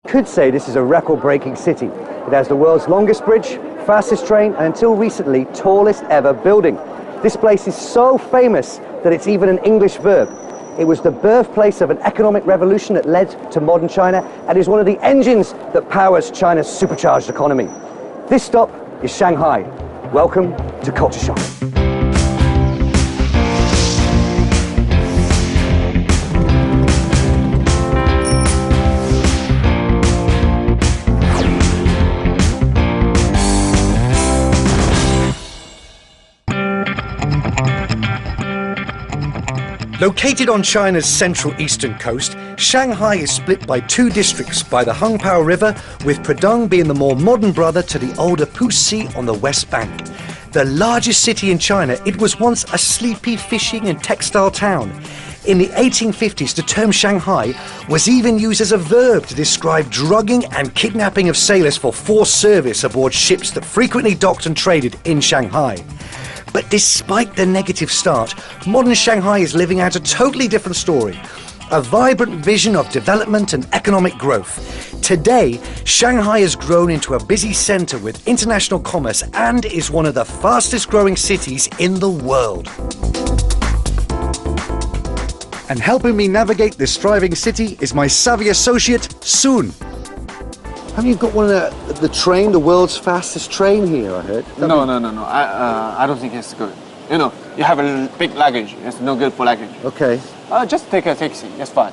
Could say this is a record-breaking city. It has the world's longest bridge, fastest train, and until recently, tallest ever building. This place is so famous that it's even an English verb. It was the birthplace of an economic revolution that led to modern China and is one of the engines that powers China's supercharged economy. This stop is Shanghai. Welcome to Culture Shock. Located on China's central eastern coast, Shanghai is split by two districts by the Hongpao River, with Pudong being the more modern brother to the older Puxi on the west bank. The largest city in China, it was once a sleepy fishing and textile town. In the 1850s, the term Shanghai was even used as a verb to describe drugging and kidnapping of sailors for forced service aboard ships that frequently docked and traded in Shanghai. But despite the negative start, modern Shanghai is living out a totally different story. A vibrant vision of development and economic growth. Today, Shanghai has grown into a busy centre with international commerce and is one of the fastest growing cities in the world. And helping me navigate this thriving city is my savvy associate, Sun. Have you got one of the train, the world's fastest train here, I heard? No. I don't think it's good. You know, you have a big luggage. It's no good for luggage. Okay. Just take a taxi. It's fine.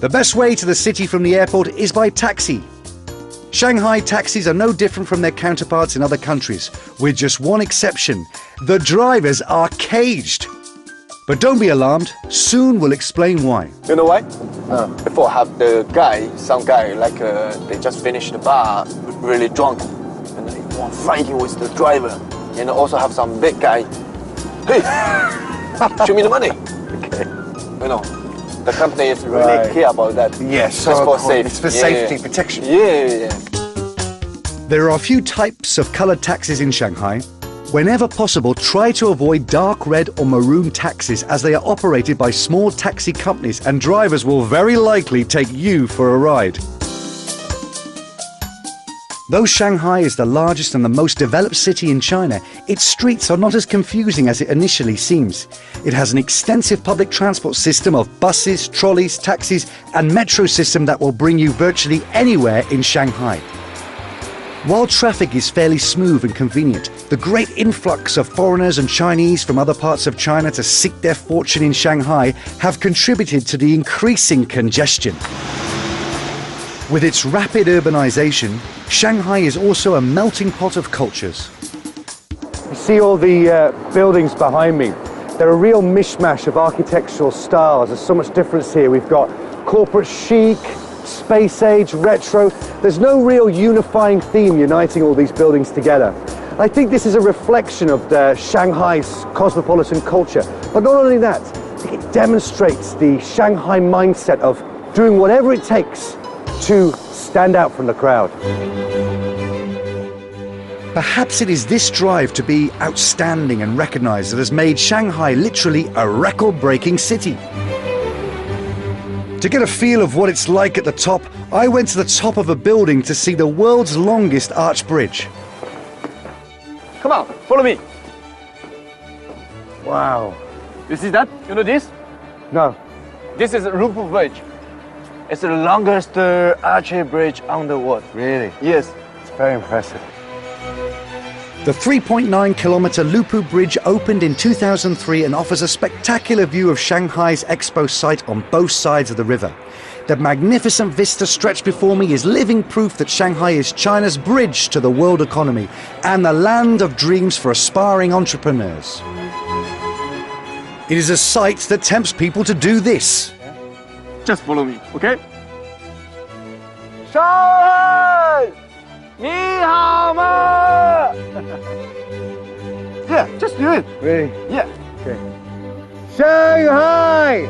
The best way to the city from the airport is by taxi. Shanghai taxis are no different from their counterparts in other countries, with just one exception. The drivers are caged. But don't be alarmed, Sun will explain why. You know why? Before have some guy like they just finished the bar, really drunk, and they want fighting with the driver. And also have some big guy. Hey, show me the money. Okay. You know, the company is really care about that. Yes, just for safety. It's for safety protection. Yeah. There are a few types of coloured taxis in Shanghai. Whenever possible, try to avoid dark red or maroon taxis as they are operated by small taxi companies and drivers will very likely take you for a ride. Though Shanghai is the largest and the most developed city in China, its streets are not as confusing as it initially seems. It has an extensive public transport system of buses, trolleys, taxis and metro system that will bring you virtually anywhere in Shanghai. While traffic is fairly smooth and convenient, the great influx of foreigners and Chinese from other parts of China to seek their fortune in Shanghai have contributed to the increasing congestion. With its rapid urbanization, Shanghai is also a melting pot of cultures. You see all the buildings behind me. They're a real mishmash of architectural styles. There's so much difference here. We've got corporate chic, space age, retro. There's no real unifying theme uniting all these buildings together. I think this is a reflection of Shanghai's cosmopolitan culture. But not only that, it demonstrates the Shanghai mindset of doing whatever it takes to stand out from the crowd. Perhaps it is this drive to be outstanding and recognized that has made Shanghai literally a record-breaking city. To get a feel of what it's like at the top, I went to the top of a building to see the world's longest arch bridge. Come on, follow me. Wow. You see that? You know this? No. This is Lupu Bridge. It's the longest arch bridge on the world. Really? Yes. It's very impressive. The 3.9-kilometer Lupu Bridge opened in 2003 and offers a spectacular view of Shanghai's expo site on both sides of the river. The magnificent vista stretched before me is living proof that Shanghai is China's bridge to the world economy and the land of dreams for aspiring entrepreneurs. It is a sight that tempts people to do this. Just follow me, okay? Shanghai! 你好吗? Yeah, just do it. Really? Yeah. Okay. Shanghai!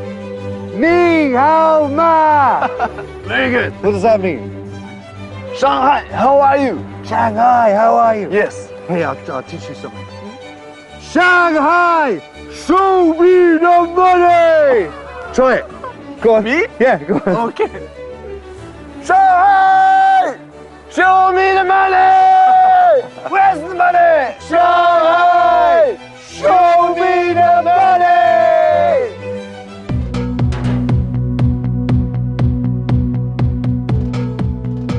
你好吗? Very good. What does that mean? Shanghai, how are you? Shanghai, how are you? Yes. Hey, I'll teach you something. Shanghai, show me the money! Try it. Go on. Me? Yeah, go on. Okay. Shanghai! Show me the money! Where's the money? Shanghai! Show me the money!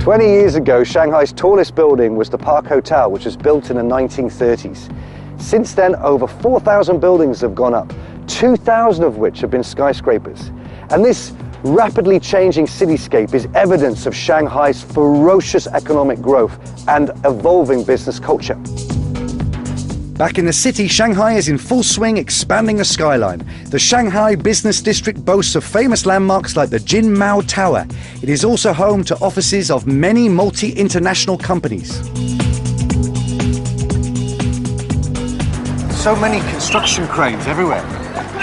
20 years ago, Shanghai's tallest building was the Park Hotel, which was built in the 1930s. Since then, over 4,000 buildings have gone up, 2,000 of which have been skyscrapers. And this rapidly changing cityscape is evidence of Shanghai's ferocious economic growth and evolving business culture. Back in the city, Shanghai is in full swing, expanding the skyline. The Shanghai Business District boasts of famous landmarks like the Jinmao Tower. It is also home to offices of many multi-international companies. So many construction cranes everywhere.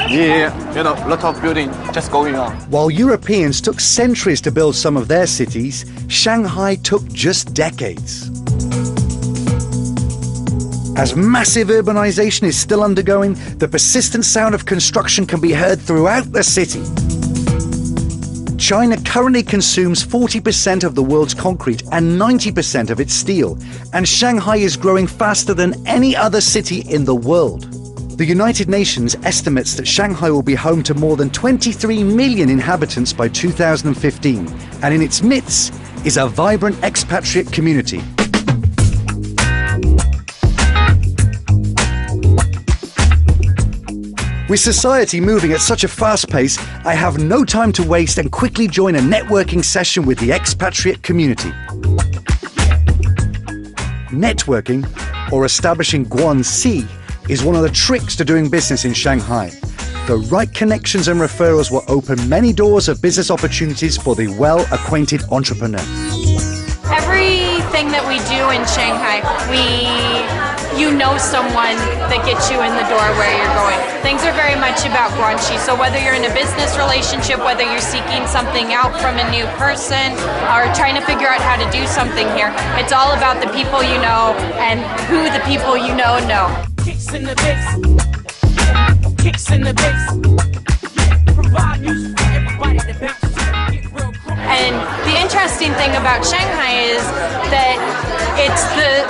Yeah, you know, a lot of building just going on. While Europeans took centuries to build some of their cities, Shanghai took just decades. As massive urbanization is still undergoing, the persistent sound of construction can be heard throughout the city. China currently consumes 40% of the world's concrete and 90% of its steel, and Shanghai is growing faster than any other city in the world. The United Nations estimates that Shanghai will be home to more than 23 million inhabitants by 2015, and in its midst is a vibrant expatriate community. With society moving at such a fast pace, I have no time to waste and quickly join a networking session with the expatriate community. Networking, or establishing guanxi, is one of the tricks to doing business in Shanghai. The right connections and referrals will open many doors of business opportunities for the well-acquainted entrepreneur. Everything that we do in Shanghai, you know someone that gets you in the door where you're going. Things are very much about guanxi. So whether you're in a business relationship, whether you're seeking something out from a new person or trying to figure out how to do something here, it's all about the people you know and who the people you know know. Kicks in the bass. Kicks in the bass. Provide music for everybody to bounce to. Get real crunk. And the interesting thing about Shanghai is that it's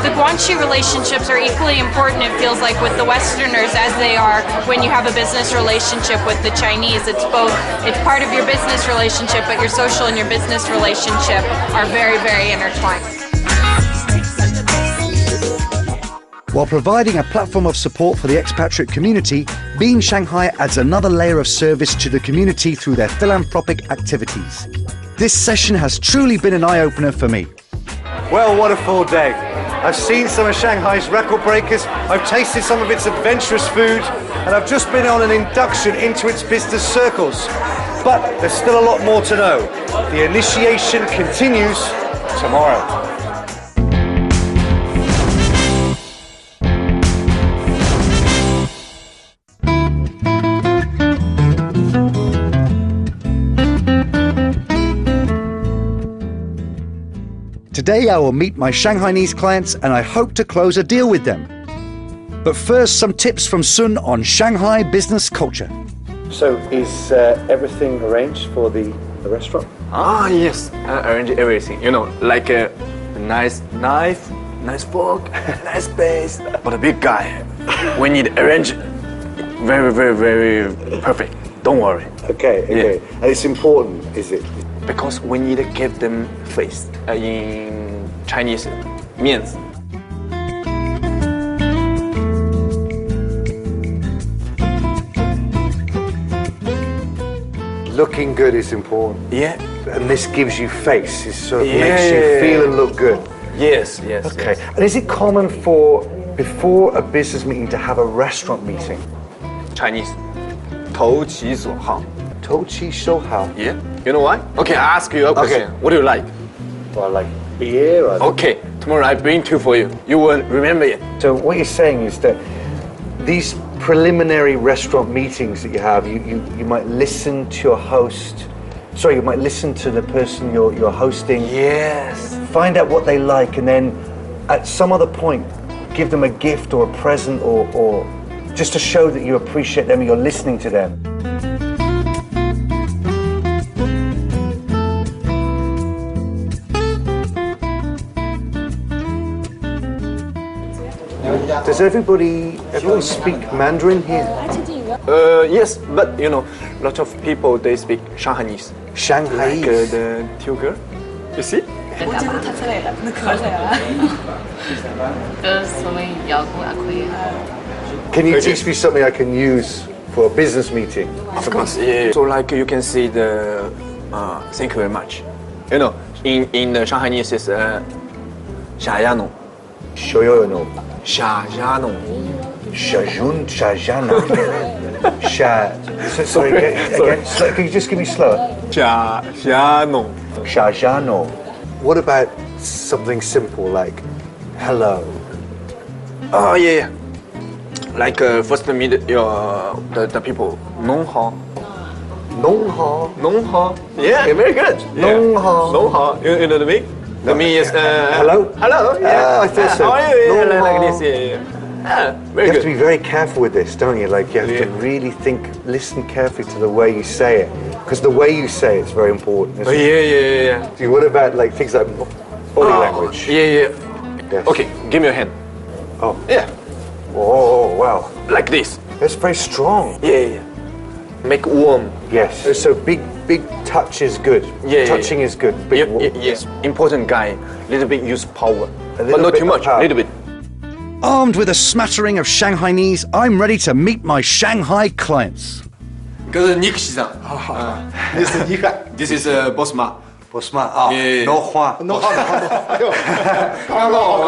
the guanxi relationships are equally important, it feels like, with the Westerners as they are when you have a business relationship with the Chinese. It's part of your business relationship, but your social and your business relationship are very, very intertwined. While providing a platform of support for the expatriate community, Being Shanghai adds another layer of service to the community through their philanthropic activities. This session has truly been an eye-opener for me. Well, what a full day. I've seen some of Shanghai's record breakers, I've tasted some of its adventurous food, and I've just been on an induction into its business circles. But there's still a lot more to know. The initiation continues tomorrow. Today I will meet my Shanghainese clients and I hope to close a deal with them. But first, some tips from Sun on Shanghai business culture. So, is everything arranged for the restaurant? Ah, yes, I arrange everything. You know, like a nice knife, nice fork, nice base. But a big guy, we need arrange very, very, very perfect. Don't worry. Okay. Yeah. And it's important, is it? Because we need to give them face. In Chinese, 面子. Looking good is important. Yeah. And this gives you face. It sort of Yeah. makes you feel and look good. Yes, yes. Okay. Yes. And is it common for, before a business meeting, to have a restaurant meeting? Chinese, 投其所好. 投其所好. Yeah. You know why? Okay, I ask you a question. Okay. What do you like? Well, I like beer. Okay, tomorrow I bring two for you. You will remember it. So what you're saying is that these preliminary restaurant meetings that you have, you might listen to your host. Sorry, you might listen to the person you're hosting. Yes. Find out what they like, and then at some other point, give them a gift or a present or just to show that you appreciate them and you're listening to them. Does everyone speak Mandarin here? Yes, but you know, a lot of people they speak Shanghainese. Shanghai. Like the two girl. You see? Can you teach me something I can use for a business meeting? Of course, yeah. So like you can see the thank you very much. You know, in the Shanghainese is 下呀侬 Shoyono. 下呀侬 Shajun, Shajana. Sorry, again, can you just give me slower? 下呀侬 Shajano. What about something simple like hello? Oh yeah. Like first meet the people. Nong hao. Nong ha. Nong hao. Yeah, very good. Nong hao. Nong hao. You know the meaning? The meaning is hello. Hello. Yeah. I thought so. How are you? Nong Like hao. this. Yeah. Very You have good. to be very careful with this, don't you? Like you have to Yeah. really listen carefully to the way you say it, because the way you say it's very important. Oh, Isn't it? yeah. See, what about like things like body language? Yeah. Yes. Okay, give me your hand. Oh. Yeah. Oh, wow. Like this. That's very strong. Yeah. Make warm. Yes. So big touch is good. Yeah. Touching is good. Big Yes. Important guy. Little bit use power. But little not bit too much. of power. Little bit. Armed with a smattering of Shanghainese, I'm ready to meet my Shanghai clients. 这是尼克先生。This is Nika. This is boss ma. Bosma. Oh, Yeah. no Hua. No. 刚好。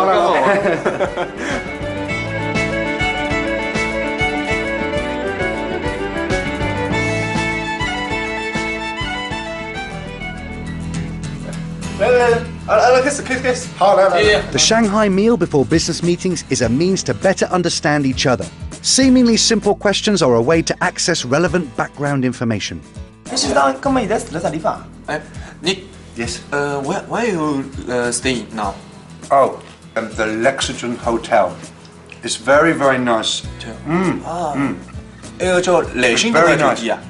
The Shanghai meal before business meetings is a means to better understand each other. Seemingly simple questions are a way to access relevant background information. 先生，今日而家住喺啥地方？ Nick. Yes. Where you staying now? Oh, the Lexington Hotel. It's very, very nice. 一個叫雷星嘅 Very 酒店啊。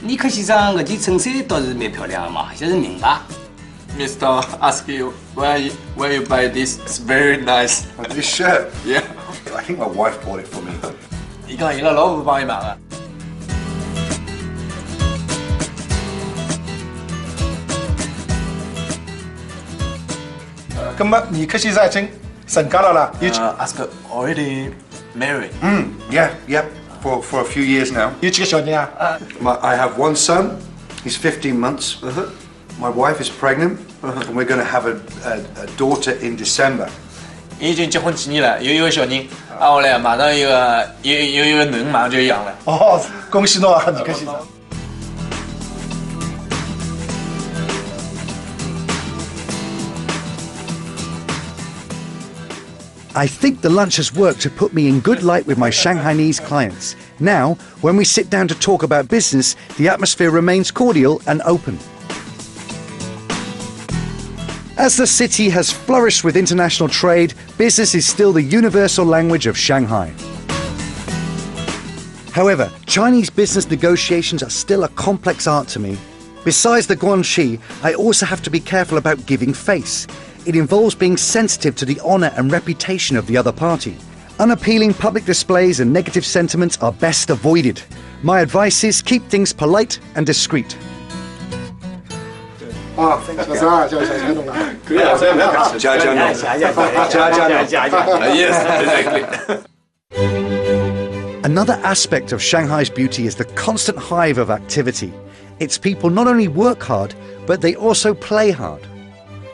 尼克先生搿件衬衫倒是蛮漂亮的嘛，像是名牌。 Mr. ask you where you buy this? It's very nice. This shirt. Yeah. I think my wife bought it for me. 而家伊拉老婆幫伊買啊。咁啊，尼克先生已經成家啦，要 Ask already married. Yeah, for a few years now. 要幾個小人啊？ I have one son. He's 15 months. My wife is pregnant, and we're going to have a daughter in December. 已經結婚幾年了，有一個小人，啊，我嘞馬上有一個女馬上就養了。哦，恭喜侬啊，尼克先生！ I think the lunch has worked to put me in good light with my Shanghainese clients. Now, when we sit down to talk about business, the atmosphere remains cordial and open. As the city has flourished with international trade, business is still the universal language of Shanghai. However, Chinese business negotiations are still a complex art to me. Besides the guanxi, I also have to be careful about giving face. It involves being sensitive to the honour and reputation of the other party. Unappealing public displays and negative sentiments are best avoided. My advice is keep things polite and discreet. 啊，小三啊，小侬啊。可以啊，这样子。加加弄。Yes, exactly. Another aspect of Shanghai's beauty is the constant hive of activity. Its people not only work hard, but they also play hard.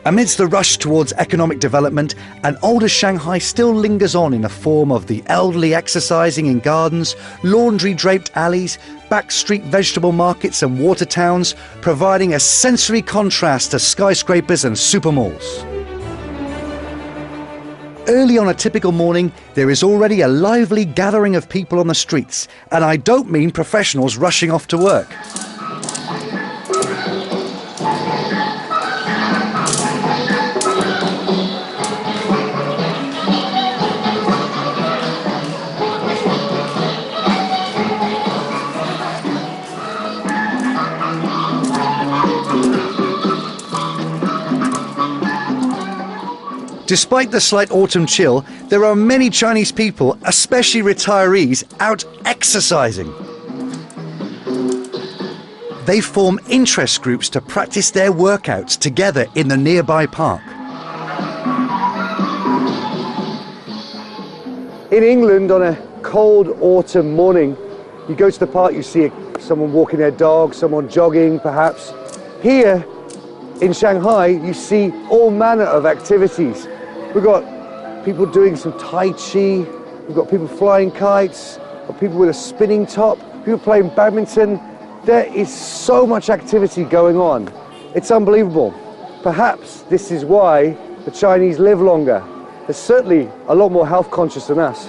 Amidst the rush towards economic development, an older Shanghai still lingers on in the form of the elderly exercising in gardens, laundry-draped alleys, backstreet vegetable markets and water towns, providing a sensory contrast to skyscrapers and supermalls. Early on a typical morning, there is already a lively gathering of people on the streets, and I don't mean professionals rushing off to work. Despite the slight autumn chill, there are many Chinese people, especially retirees, out exercising. They form interest groups to practice their workouts together in the nearby park. In England, on a cold autumn morning, you go to the park, you see someone walking their dog, someone jogging perhaps. Here in Shanghai, you see all manner of activities. We've got people doing some Tai Chi, we've got people flying kites, we've got people with a spinning top, people playing badminton. There is so much activity going on. It's unbelievable. Perhaps this is why the Chinese live longer. They're certainly a lot more health conscious than us.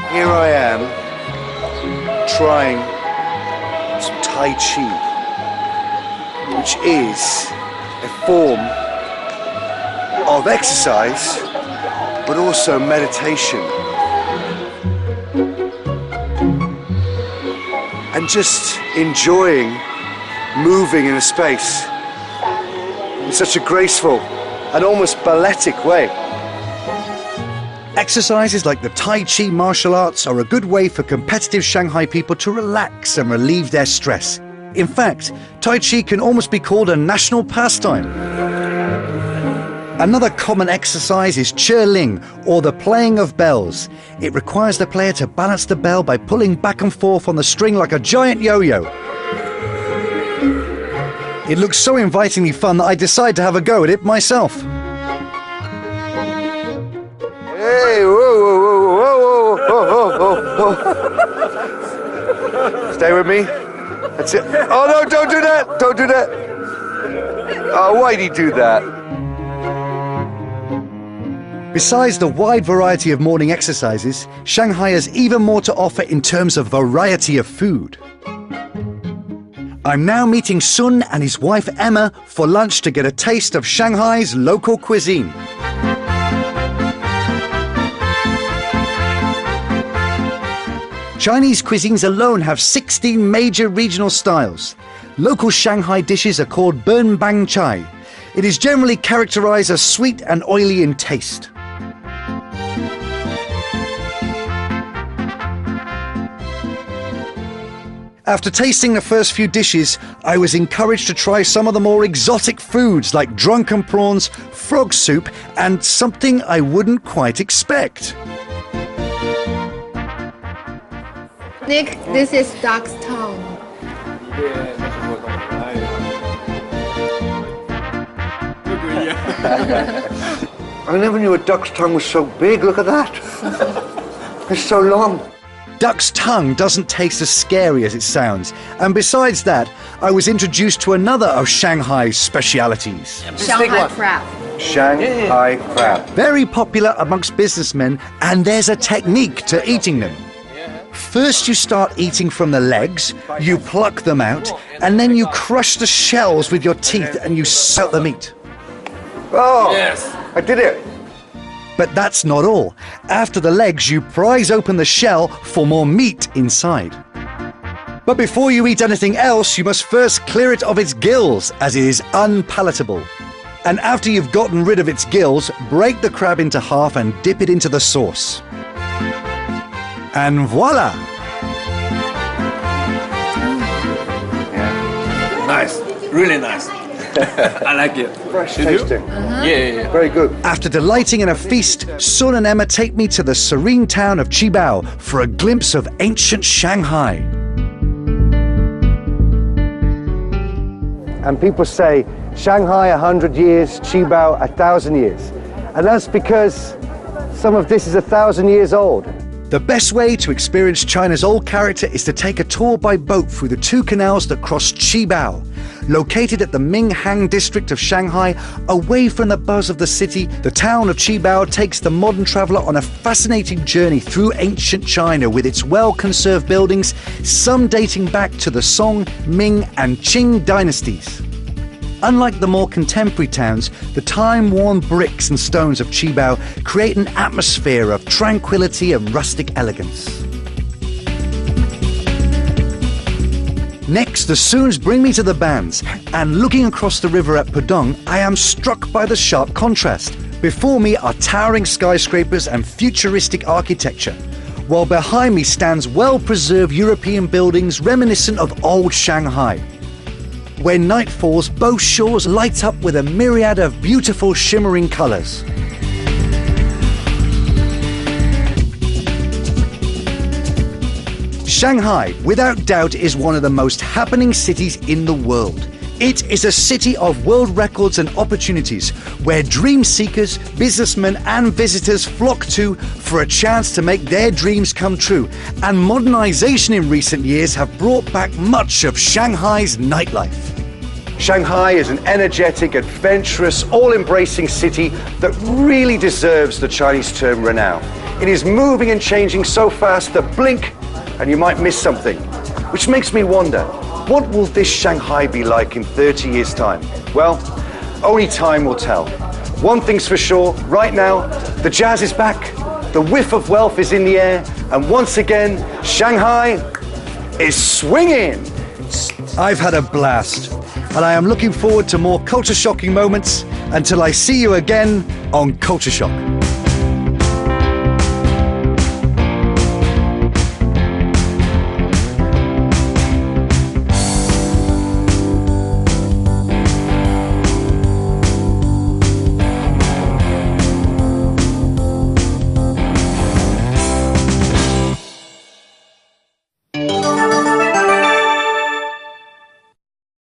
Here I am, trying some Tai Chi, which is a form of exercise, but also meditation. And just enjoying moving in a space in such a graceful and almost balletic way. Exercises like the Tai Chi martial arts are a good way for competitive Shanghai people to relax and relieve their stress. In fact, Tai Chi can almost be called a national pastime. Another common exercise is Chirling, or the playing of bells. It requires the player to balance the bell by pulling back and forth on the string like a giant yo-yo. It looks so invitingly fun that I decide to have a go at it myself. Hey, whoa, whoa, whoa, whoa, whoa, whoa. Stay with me. That's it. Oh no, don't do that! Don't do that! Oh, why'd he do that? Besides the wide variety of morning exercises, Shanghai has even more to offer in terms of variety of food. I'm now meeting Sun and his wife Emma for lunch to get a taste of Shanghai's local cuisine. Chinese cuisines alone have 16 major regional styles. Local Shanghai dishes are called Ben Bang Chai. It is generally characterized as sweet and oily in taste. After tasting the first few dishes, I was encouraged to try some of the more exotic foods like drunken prawns, frog soup, and something I wouldn't quite expect. Nick, this is duck's tongue. I never knew a duck's tongue was so big. Look at that. It's so long. Duck's tongue doesn't taste as scary as it sounds. And besides that, I was introduced to another of Shanghai's specialities. Shanghai crab. Shanghai crab. Very popular amongst businessmen, and there's a technique to eating them. First you start eating from the legs, you pluck them out, and then you crush the shells with your teeth and you suck the meat. Oh, yes. I did it. But that's not all. After the legs, you prise open the shell for more meat inside. But before you eat anything else, you must first clear it of its gills, as it is unpalatable. And after you've gotten rid of its gills, break the crab into half and dip it into the sauce. And voila! Yeah. Nice, really nice. I like it. Fresh tasting. Yeah. Very good. After delighting in a feast, Sun and Emma take me to the serene town of Qibao for a glimpse of ancient Shanghai. And people say, Shanghai 100 years, Qibao 1,000 years. And that's because some of this is 1,000 years old. The best way to experience China's old character is to take a tour by boat through the two canals that cross Qibao. Located at the Minhang district of Shanghai, away from the buzz of the city, the town of Qibao takes the modern traveller on a fascinating journey through ancient China with its well-conserved buildings, some dating back to the Song, Ming and Qing dynasties. Unlike the more contemporary towns, the time-worn bricks and stones of Qibao create an atmosphere of tranquility and rustic elegance. Next, the Soons bring me to the Bands, and looking across the river at Pudong, I am struck by the sharp contrast. Before me are towering skyscrapers and futuristic architecture, while behind me stands well-preserved European buildings reminiscent of old Shanghai. When night falls, both shores light up with a myriad of beautiful shimmering colours. Shanghai, without doubt, is one of the most happening cities in the world. It is a city of world records and opportunities, where dream seekers, businessmen and visitors flock to for a chance to make their dreams come true. And modernization in recent years have brought back much of Shanghai's nightlife. Shanghai is an energetic, adventurous, all-embracing city that really deserves the Chinese term renown. It is moving and changing so fast that blink and you might miss something, which makes me wonder, what will this Shanghai be like in 30 years' time? Well, only time will tell. One thing's for sure, right now, the jazz is back, the whiff of wealth is in the air, and once again, Shanghai is swinging. I've had a blast, and I am looking forward to more culture-shocking moments until I see you again on Culture Shock.